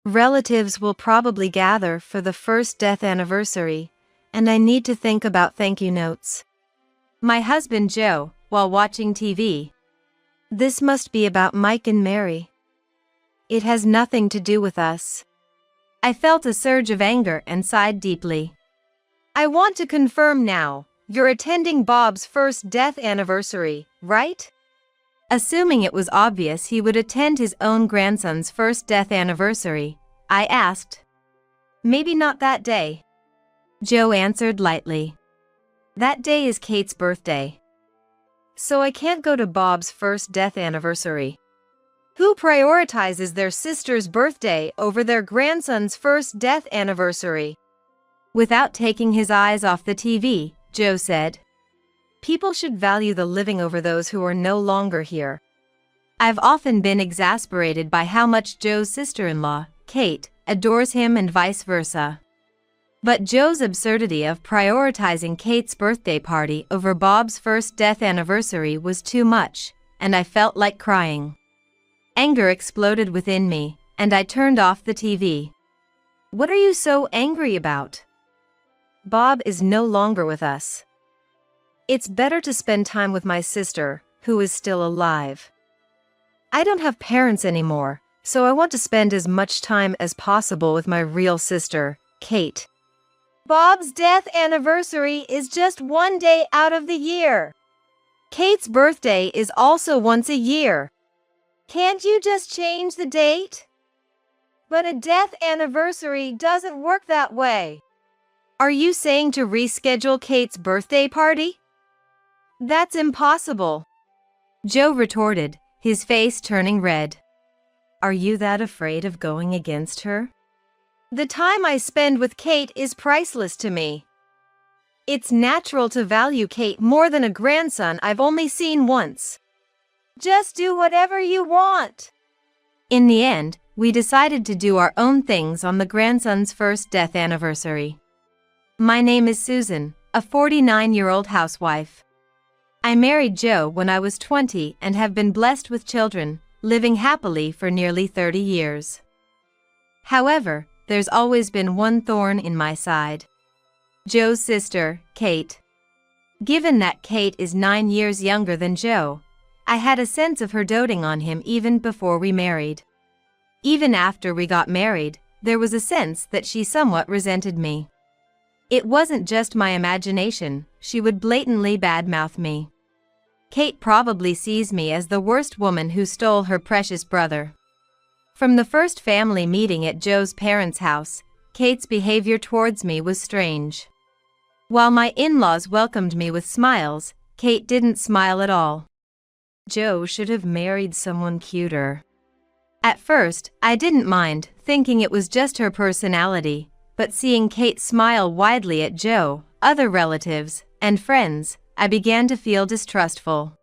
Relatives will probably gather for the first death anniversary, and I need to think about thank you notes. My husband Joe, while watching TV. This must be about Mike and Mary. It has nothing to do with us. I felt a surge of anger and sighed deeply. I want to confirm now, you're attending Bob's first death anniversary, right? Assuming it was obvious he would attend his own grandson's first death anniversary, I asked. Maybe not that day. Joe answered lightly. That day is Kate's birthday. So I can't go to Bob's first death anniversary. Who prioritizes their sister's birthday over their grandson's first death anniversary? Without taking his eyes off the TV, Joe said. People should value the living over those who are no longer here. I've often been exasperated by how much Joe's sister-in-law, Kate, adores him and vice versa. But Joe's absurdity of prioritizing Kate's birthday party over Bob's first death anniversary was too much, and I felt like crying. Anger exploded within me, and I turned off the TV. What are you so angry about? Bob is no longer with us. It's better to spend time with my sister, who is still alive. I don't have parents anymore, so I want to spend as much time as possible with my real sister, Kate. Bob's death anniversary is just one day out of the year. Kate's birthday is also once a year. Can't you just change the date? But a death anniversary doesn't work that way. Are you saying to reschedule Kate's birthday party? That's impossible. Joe retorted, his face turning red. Are you that afraid of going against her? The time I spend with Kate is priceless to me. It's natural to value Kate more than a grandson I've only seen once. Just do whatever you want. In the end, we decided to do our own things on the grandson's first death anniversary. My name is Susan, a 49-year-old housewife. I married Joe when I was 20 and have been blessed with children, living happily for nearly 30 years. However, there's always been one thorn in my side. Joe's sister, Kate. Given that Kate is 9 years younger than Joe, I had a sense of her doting on him even before we married. Even after we got married, there was a sense that she somewhat resented me. It wasn't just my imagination, she would blatantly badmouth me. Kate probably sees me as the worst woman who stole her precious brother. From the first family meeting at Joe's parents' house, Kate's behavior towards me was strange. While my in-laws welcomed me with smiles, Kate didn't smile at all. Joe should have married someone cuter. At first, I didn't mind, thinking it was just her personality, but seeing Kate smile widely at Joe, other relatives, and friends, I began to feel distrustful.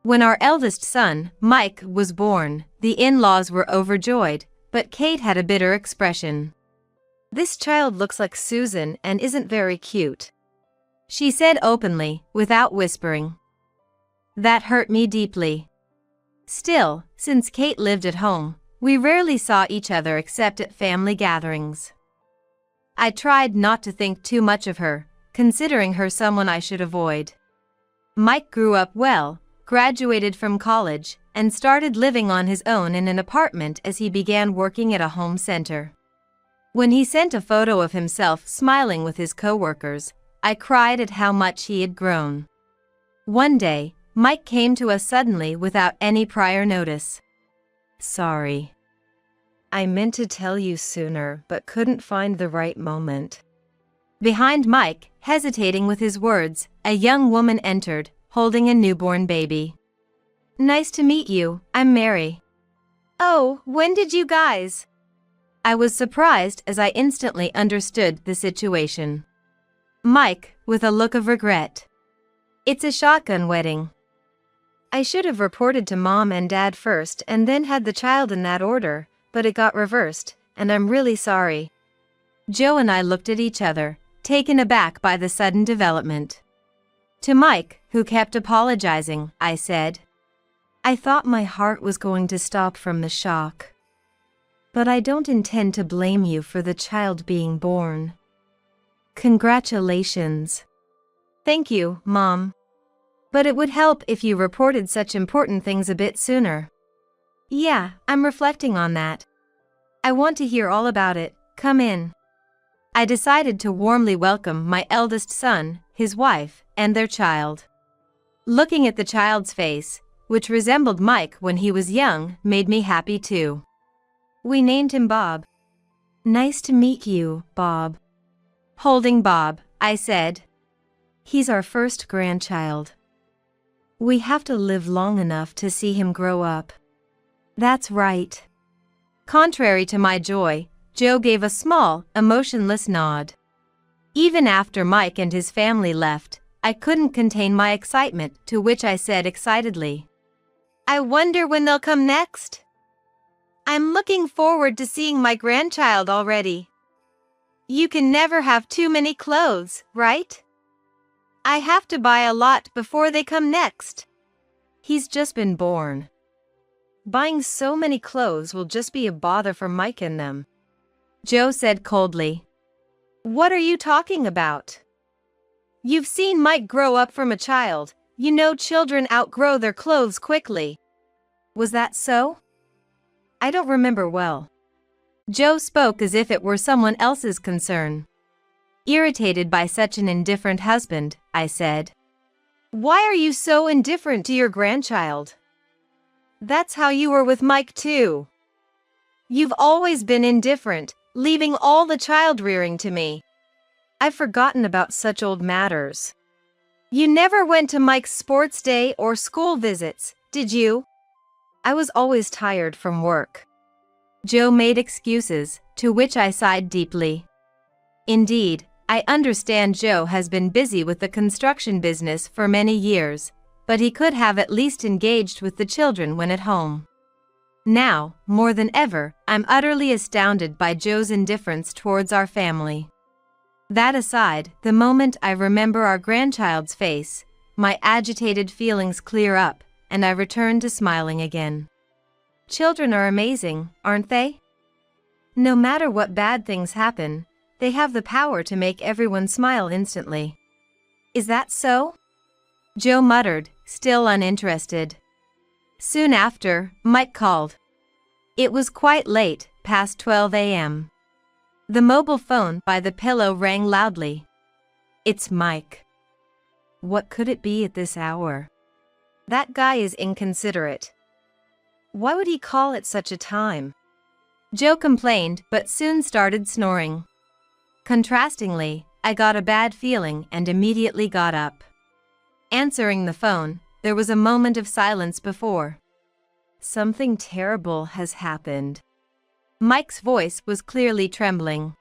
When our eldest son, Mike, was born, the in-laws were overjoyed, but Kate had a bitter expression. This child looks like Susan and isn't very cute, she said openly, without whispering. That hurt me deeply. Still, since Kate lived at home, we rarely saw each other except at family gatherings. I tried not to think too much of her, considering her someone I should avoid. Mike grew up well, graduated from college, and started living on his own in an apartment as he began working at a home center. When he sent a photo of himself smiling with his coworkers, I cried at how much he had grown. One day, Mike came to us suddenly without any prior notice. Sorry. I meant to tell you sooner but couldn't find the right moment. Behind Mike, hesitating with his words, a young woman entered, holding a newborn baby. Nice to meet you, I'm Mary. Oh, when did you guys? I was surprised as I instantly understood the situation. Mike, with a look of regret. It's a shotgun wedding. I should have reported to Mom and Dad first and then had the child in that order, but it got reversed, and I'm really sorry. Joe and I looked at each other, taken aback by the sudden development. To Mike, who kept apologizing, I said, I thought my heart was going to stop from the shock. But I don't intend to blame you for the child being born. Congratulations. Thank you, Mom. But it would help if you reported such important things a bit sooner. Yeah, I'm reflecting on that. I want to hear all about it. Come in. I decided to warmly welcome my eldest son, his wife, and their child. Looking at the child's face, which resembled Mike when he was young, made me happy too. We named him Bob. Nice to meet you, Bob. Holding Bob, I said. He's our first grandchild. We have to live long enough to see him grow up. That's right. Contrary to my joy, Joe gave a small, emotionless nod. Even after Mike and his family left, I couldn't contain my excitement, to which I said excitedly, I wonder when they'll come next? I'm looking forward to seeing my grandchild already. You can never have too many clothes, right? I have to buy a lot before they come next. He's just been born. Buying so many clothes will just be a bother for Mike and them. Joe said coldly. What are you talking about? You've seen Mike grow up from a child. You know children outgrow their clothes quickly. Was that so? I don't remember well. Joe spoke as if it were someone else's concern. Irritated by such an indifferent husband, I said. Why are you so indifferent to your grandchild? That's how you were with Mike too. You've always been indifferent, leaving all the child rearing to me. I've forgotten about such old matters. You never went to Mike's sports day or school visits, did you? I was always tired from work. Joe made excuses, to which I sighed deeply. Indeed, I understand Joe has been busy with the construction business for many years, but he could have at least engaged with the children when at home. Now, more than ever, I'm utterly astounded by Joe's indifference towards our family. That aside, the moment I remember our grandchild's face, my agitated feelings clear up, and I return to smiling again. Children are amazing, aren't they? No matter what bad things happen, they have the power to make everyone smile instantly. Is that so? Joe muttered, still uninterested. Soon after, Mike called. It was quite late, past 12 a.m. The mobile phone by the pillow rang loudly. It's Mike. What could it be at this hour? That guy is inconsiderate. Why would he call at such a time? Joe complained, but soon started snoring. Contrastingly, I got a bad feeling and immediately got up. Answering the phone, there was a moment of silence before. Something terrible has happened. Mike's voice was clearly trembling.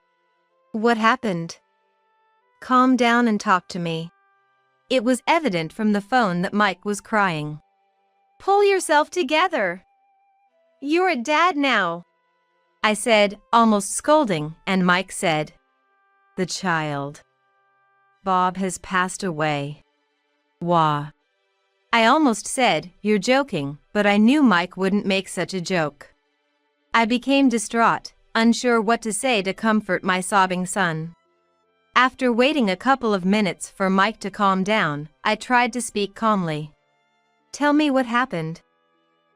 What happened? Calm down and talk to me. It was evident from the phone that Mike was crying. Pull yourself together. You're a dad now, I said, almost scolding, and Mike said, The child. Bob has passed away. Wah. I almost said, You're joking, but I knew Mike wouldn't make such a joke. I became distraught, unsure what to say to comfort my sobbing son. After waiting a couple of minutes for Mike to calm down, I tried to speak calmly. Tell me what happened.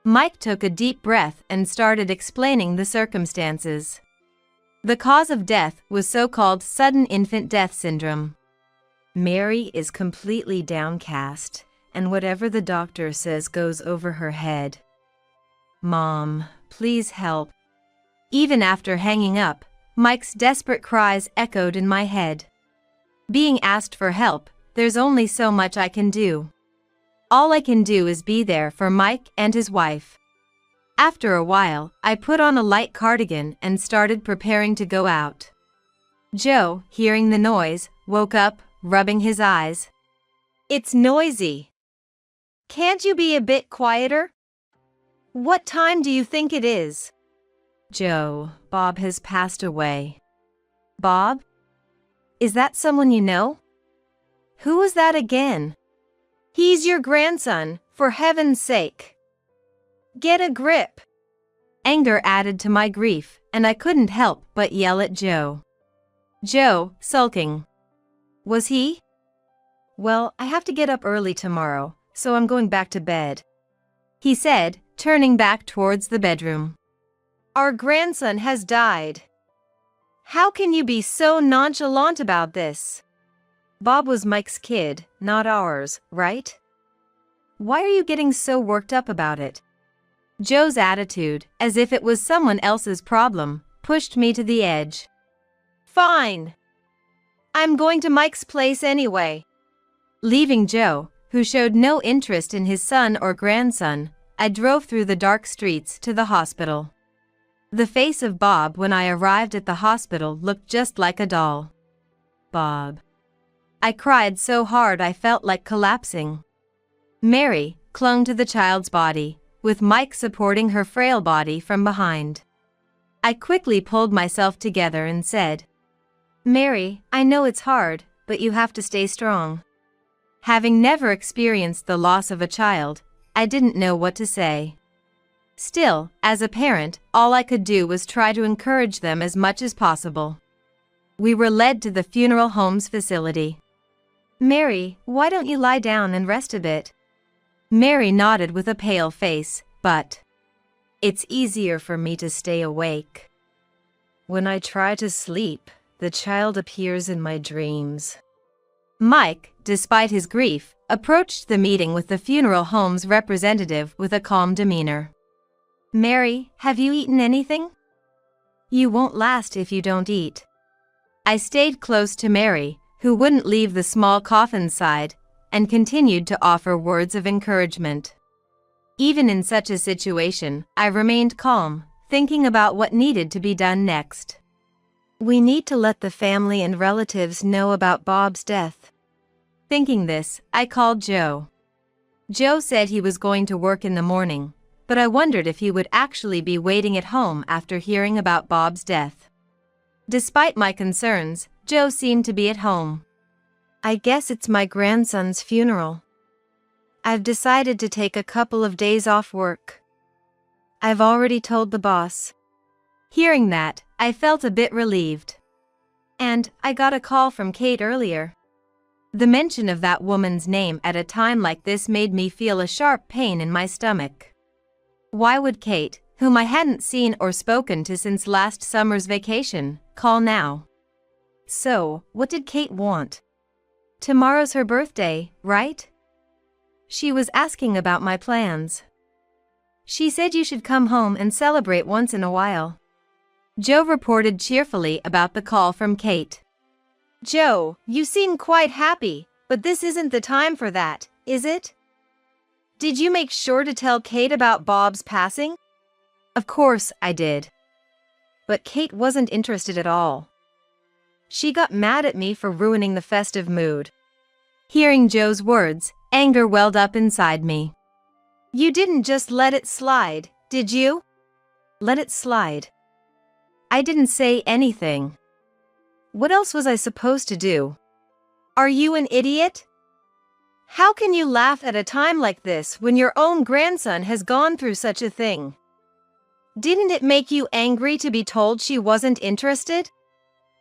Mike took a deep breath and started explaining the circumstances. The cause of death was so-called sudden infant death syndrome. Mary is completely downcast, and whatever the doctor says goes over her head. Mom, please help. Even after hanging up, Mike's desperate cries echoed in my head. Being asked for help, there's only so much I can do. All I can do is be there for Mike and his wife. After a while, I put on a light cardigan and started preparing to go out. Joe, hearing the noise, woke up, rubbing his eyes. It's noisy. Can't you be a bit quieter? What time do you think it is? Joe, Bob has passed away. Bob? Is that someone you know? Who was that again? He's your grandson, for heaven's sake. Get a grip. Anger added to my grief, and I couldn't help but yell at Joe. Joe, sulking. Was he? Well, I have to get up early tomorrow, so I'm going back to bed, he said, turning back towards the bedroom. Our grandson has died. How can you be so nonchalant about this? Bob was Mike's kid, not ours, right? Why are you getting so worked up about it? Joe's attitude, as if it was someone else's problem, pushed me to the edge. Fine. I'm going to Mike's place anyway. Leaving Joe, who showed no interest in his son or grandson, I drove through the dark streets to the hospital. The face of Bob when I arrived at the hospital looked just like a doll. Bob. I cried so hard I felt like collapsing. Mary clung to the child's body, with Mike supporting her frail body from behind. I quickly pulled myself together and said, Mary, I know it's hard, but you have to stay strong. Having never experienced the loss of a child, I didn't know what to say. Still, as a parent, all I could do was try to encourage them as much as possible. We were led to the funeral home's facility. Mary, why don't you lie down and rest a bit? Mary nodded with a pale face, but it's easier for me to stay awake. When I try to sleep, the child appears in my dreams. Mike, despite his grief, approached the meeting with the funeral home's representative with a calm demeanor. Mary, have you eaten anything? You won't last if you don't eat. I stayed close to Mary, who wouldn't leave the small coffin side, and continued to offer words of encouragement. Even in such a situation, I remained calm, thinking about what needed to be done next. We need to let the family and relatives know about Bob's death. Thinking this, I called Joe. Joe said he was going to work in the morning, but I wondered if he would actually be waiting at home after hearing about Bob's death. Despite my concerns, Joe seemed to be at home. I guess it's my grandson's funeral. I've decided to take a couple of days off work. I've already told the boss. Hearing that, I felt a bit relieved. And I got a call from Kate earlier. The mention of that woman's name at a time like this made me feel a sharp pain in my stomach. Why would Kate, whom I hadn't seen or spoken to since last summer's vacation, call now? So, what did Kate want? Tomorrow's her birthday, right? She was asking about my plans. She said you should come home and celebrate once in a while. Joe reported cheerfully about the call from Kate. Joe, you seem quite happy, but this isn't the time for that, is it? Did you make sure to tell Kate about Bob's passing? Of course I did. But Kate wasn't interested at all. She got mad at me for ruining the festive mood. Hearing Joe's words, anger welled up inside me. You didn't just let it slide, did you? Let it slide. I didn't say anything. What else was I supposed to do? Are you an idiot? How can you laugh at a time like this when your own grandson has gone through such a thing? Didn't it make you angry to be told she wasn't interested?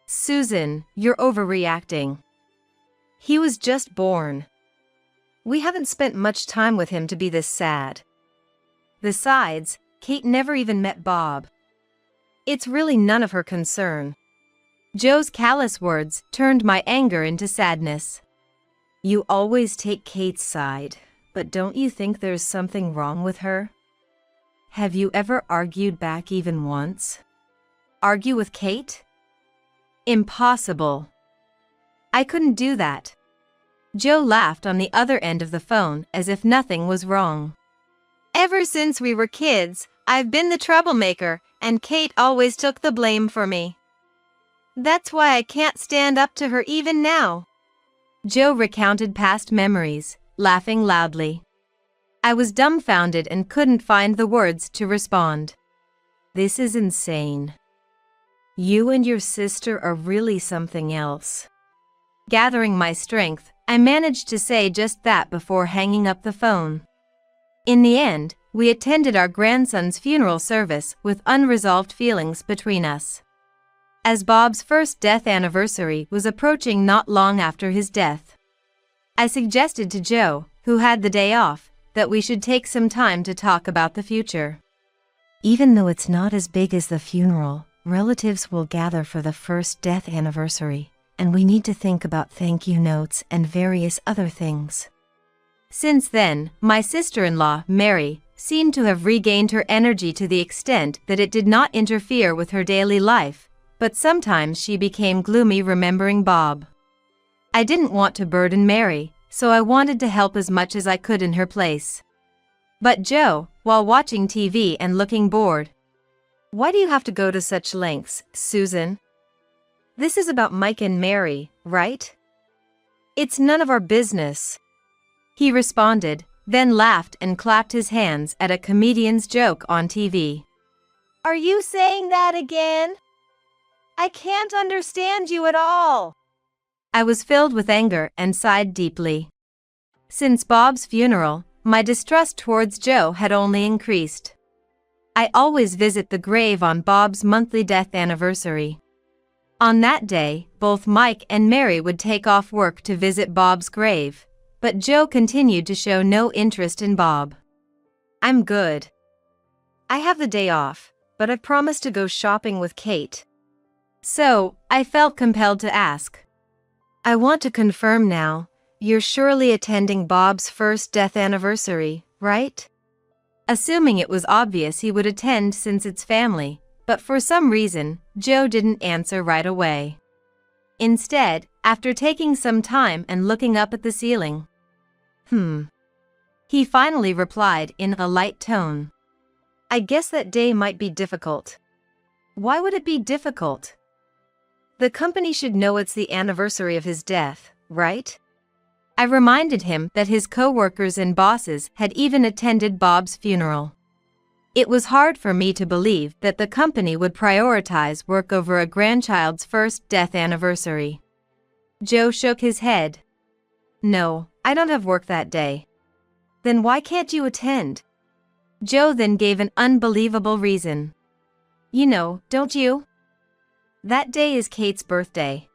Susan, you're overreacting. He was just born. We haven't spent much time with him to be this sad. Besides, Kate never even met Bob. It's really none of her concern. Joe's callous words turned my anger into sadness. You always take Kate's side, but don't you think there's something wrong with her? Have you ever argued back even once? Argue with Kate? Impossible. I couldn't do that. Joe laughed on the other end of the phone as if nothing was wrong. Ever since we were kids, I've been the troublemaker, and Kate always took the blame for me. That's why I can't stand up to her even now. Joe recounted past memories, laughing loudly. I was dumbfounded and couldn't find the words to respond. This is insane. You and your sister are really something else. Gathering my strength, I managed to say just that before hanging up the phone. In the end, we attended our grandson's funeral service with unresolved feelings between us. As Bob's first death anniversary was approaching not long after his death, I suggested to Joe, who had the day off, that we should take some time to talk about the future. Even though it's not as big as the funeral, relatives will gather for the first death anniversary, and we need to think about thank you notes and various other things. Since then, my sister-in-law, Mary, seemed to have regained her energy to the extent that it did not interfere with her daily life, but sometimes she became gloomy remembering Bob. I didn't want to burden Mary, so I wanted to help as much as I could in her place. But Joe, while watching TV and looking bored, "Why do you have to go to such lengths, Susan? This is about Mike and Mary, right? It's none of our business," he responded, then laughed and clapped his hands at a comedian's joke on TV. "Are you saying that again? I can't understand you at all." I was filled with anger and sighed deeply. Since Bob's funeral, my distrust towards Joe had only increased. I always visit the grave on Bob's monthly death anniversary. On that day, both Mike and Mary would take off work to visit Bob's grave, but Joe continued to show no interest in Bob. "I'm good. I have the day off, but I've promised to go shopping with Kate." So, I felt compelled to ask, "I want to confirm now, you're surely attending Bob's first death anniversary, right?" Assuming it was obvious he would attend since it's family, but for some reason, Joe didn't answer right away. Instead, after taking some time and looking up at the ceiling, he finally replied in a light tone, "I guess that day might be difficult." "Why would it be difficult? The company should know it's the anniversary of his death, right?" I reminded him that his co-workers and bosses had even attended Bob's funeral. It was hard for me to believe that the company would prioritize work over a grandchild's first death anniversary. Joe shook his head. "No, I don't have work that day." "Then why can't you attend?" Joe then gave an unbelievable reason. "You know, don't you? That day is Kate's birthday.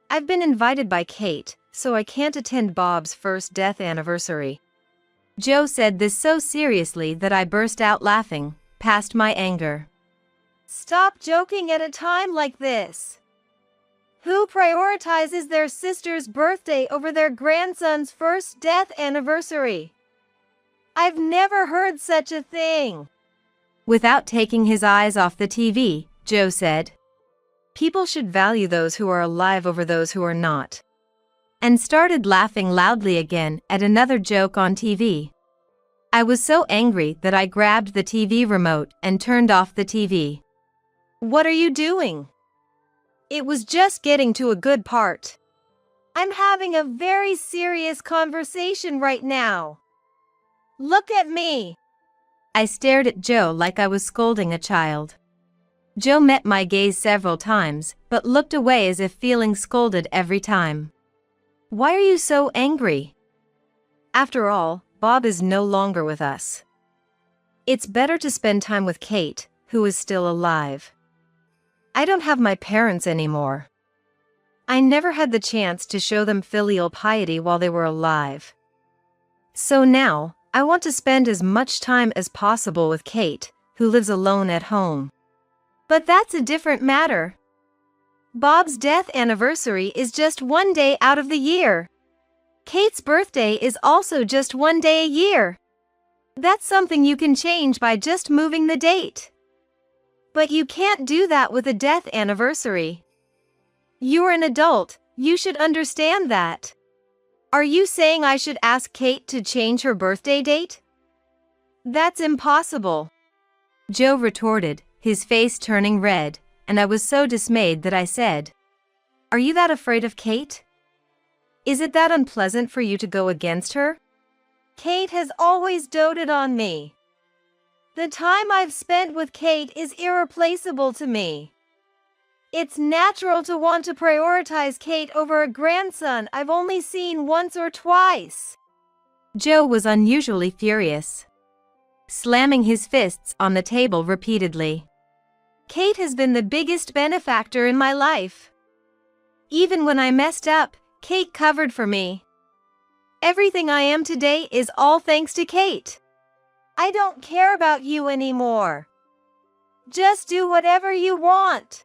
I've been invited by Kate, so I can't attend Bob's first death anniversary." Joe said this so seriously that I burst out laughing, past my anger. "Stop joking at a time like this. Who prioritizes their sister's birthday over their grandson's first death anniversary? I've never heard such a thing." Without taking his eyes off the TV, Joe said, "People should value those who are alive over those who are not," and started laughing loudly again at another joke on TV. I was so angry that I grabbed the TV remote and turned off the TV. "What are you doing?" "It was just getting to a good part. I'm having a very serious conversation right now. Look at me." I stared at Joe like I was scolding a child. Joe met my gaze several times, but looked away as if feeling scolded every time. "Why are you so angry? After all, Bob is no longer with us. It's better to spend time with Kate, who is still alive. I don't have my parents anymore. I never had the chance to show them filial piety while they were alive. So now, I want to spend as much time as possible with Kate, who lives alone at home." "But that's a different matter. Bob's death anniversary is just one day out of the year. Kate's birthday is also just one day a year. That's something you can change by just moving the date. But you can't do that with a death anniversary. You're an adult, you should understand that. Are you saying I should ask Kate to change her birthday date? That's impossible," Joe retorted, his face turning red, and I was so dismayed that I said, "Are you that afraid of Kate? Is it that unpleasant for you to go against her?" "Kate has always doted on me. The time I've spent with Kate is irreplaceable to me. It's natural to want to prioritize Kate over a grandson I've only seen once or twice." Joe was unusually furious. slamming his fists on the table repeatedly. Kate has been the biggest benefactor in my life. Even when I messed up, Kate covered for me. Everything I am today is all thanks to Kate. I don't care about you anymore. Just do whatever you want.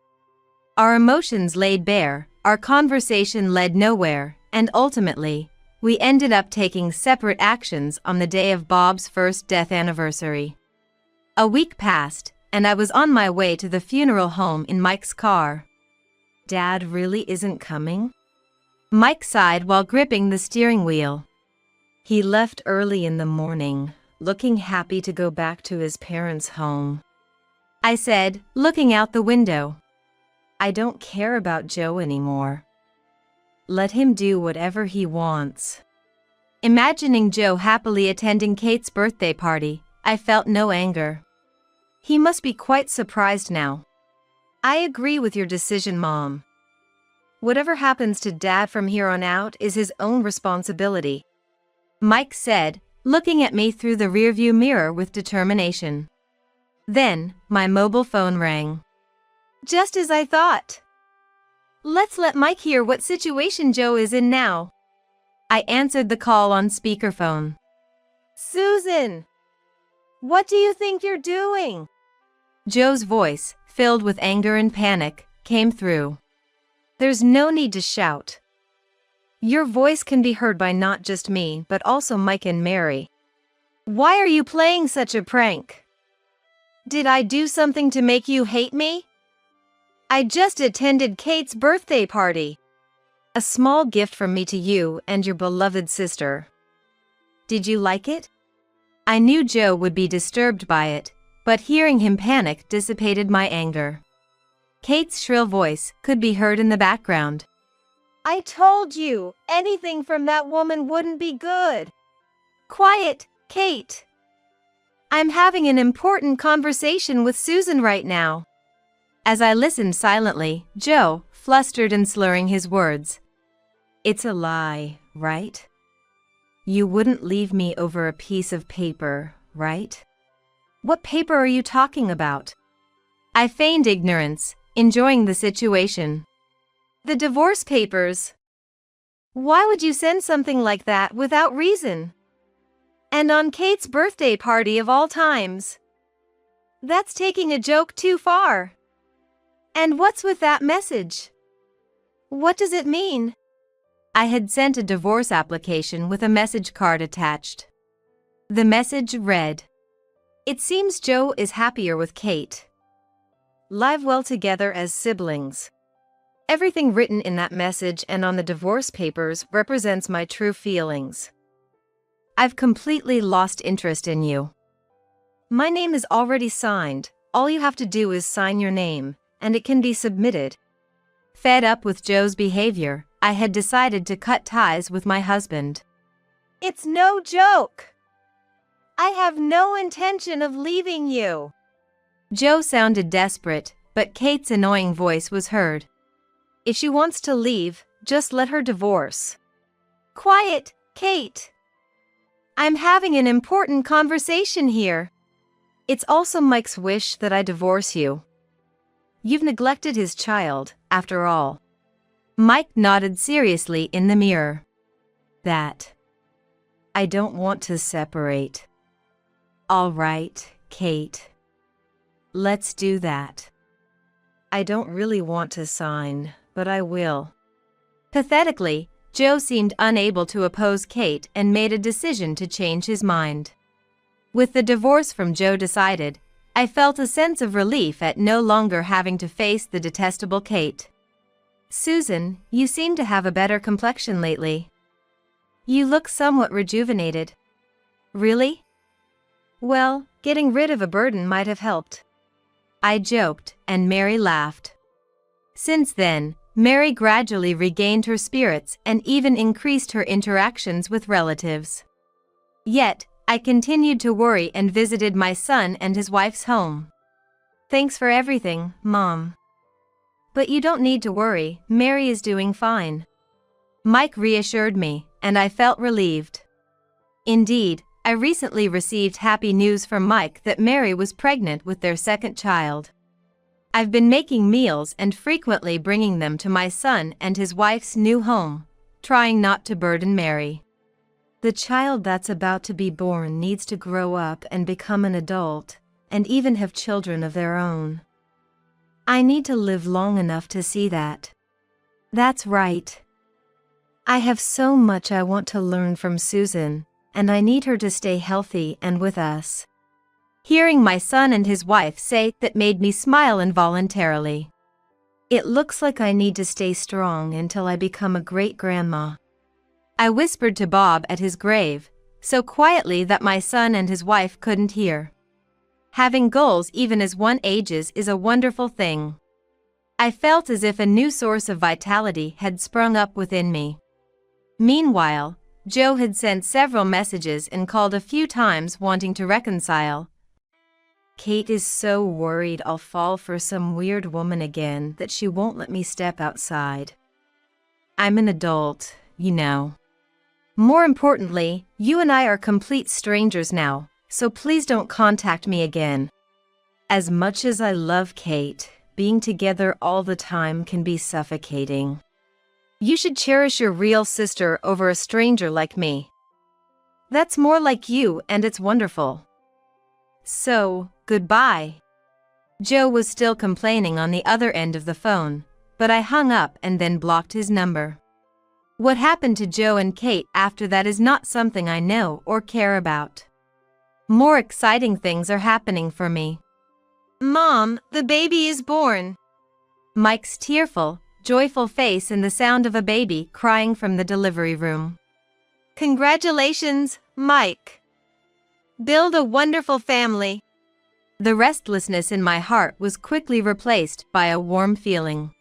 Our emotions laid bare, our conversation led nowhere, and ultimately, we ended up taking separate actions on the day of Bob's first death anniversary. A week passed, and I was on my way to the funeral home in Mike's car. Dad really isn't coming? Mike sighed while gripping the steering wheel. He left early in the morning, looking happy to go back to his parents' home. I said, looking out the window. I don't care about Joe anymore. Let him do whatever he wants. Imagining Joe happily attending Kate's birthday party, I felt no anger. He must be quite surprised now. I agree with your decision, Mom. Whatever happens to Dad from here on out is his own responsibility, Mike said, looking at me through the rearview mirror with determination. Then, my mobile phone rang. Just as I thought. Let's let Mike hear what situation Joe is in now. I answered the call on speakerphone. Susan! What do you think you're doing? Joe's voice, filled with anger and panic, came through. There's no need to shout. Your voice can be heard by not just me but also Mike and Mary. Why are you playing such a prank? Did I do something to make you hate me? I just attended Kate's birthday party. A small gift from me to you and your beloved sister. Did you like it? I knew Joe would be disturbed by it, but hearing him panic dissipated my anger. Kate's shrill voice could be heard in the background. I told you, anything from that woman wouldn't be good. Quiet, Kate. I'm having an important conversation with Susan right now. As I listened silently, Joe, flustered and slurring his words. It's a lie, right? You wouldn't leave me over a piece of paper, right? What paper are you talking about? I feigned ignorance, enjoying the situation. The divorce papers. Why would you send something like that without reason? And on Kate's birthday party of all times. That's taking a joke too far. And what's with that message? What does it mean? I had sent a divorce application with a message card attached. The message read, "It seems Joe is happier with Kate. Live well together as siblings." Everything written in that message and on the divorce papers represents my true feelings. I've completely lost interest in you. My name is already signed. All you have to do is sign your name, and it can be submitted. Fed up with Joe's behavior, I had decided to cut ties with my husband. It's no joke. I have no intention of leaving you. Joe sounded desperate, but Kate's annoying voice was heard. If she wants to leave, just let her divorce. Quiet, Kate. I'm having an important conversation here. It's also Mike's wish that I divorce you. You've neglected his child, after all. Mike nodded seriously in the mirror. That. I don't want to separate. All right, Kate. Let's do that. I don't really want to sign, but I will. Pathetically, Joe seemed unable to oppose Kate and made a decision to change his mind. With the divorce from Joe decided, I felt a sense of relief at no longer having to face the detestable Kate. Susan, you seem to have a better complexion lately. You look somewhat rejuvenated. Really? Well, getting rid of a burden might have helped. I joked, and Mary laughed. Since then, Mary gradually regained her spirits and even increased her interactions with relatives. Yet, I continued to worry and visited my son and his wife's home. Thanks for everything, Mom. But you don't need to worry, Mary is doing fine. Mike reassured me, and I felt relieved. Indeed, I recently received happy news from Mike that Mary was pregnant with their second child. I've been making meals and frequently bringing them to my son and his wife's new home, trying not to burden Mary. The child that's about to be born needs to grow up and become an adult, and even have children of their own. I need to live long enough to see that. That's right. I have so much I want to learn from Susan, and I need her to stay healthy and with us. Hearing my son and his wife say that made me smile involuntarily. It looks like I need to stay strong until I become a great-grandma. I whispered to Bob at his grave, so quietly that my son and his wife couldn't hear. Having goals even as one ages is a wonderful thing. I felt as if a new source of vitality had sprung up within me. Meanwhile, Joe had sent several messages and called a few times wanting to reconcile. Kate is so worried I'll fall for some weird woman again that she won't let me step outside. I'm an adult, you know. More importantly, you and I are complete strangers now, so please don't contact me again. As much as I love Kate, being together all the time can be suffocating. You should cherish your real sister over a stranger like me. That's more like you and it's wonderful. So, goodbye. Joe was still complaining on the other end of the phone, but I hung up and then blocked his number. What happened to Joe and Kate after that is not something I know or care about. More exciting things are happening for me. Mom, the baby is born. Mike's tearful, joyful face and the sound of a baby crying from the delivery room. Congratulations, Mike. Build a wonderful family. The restlessness in my heart was quickly replaced by a warm feeling.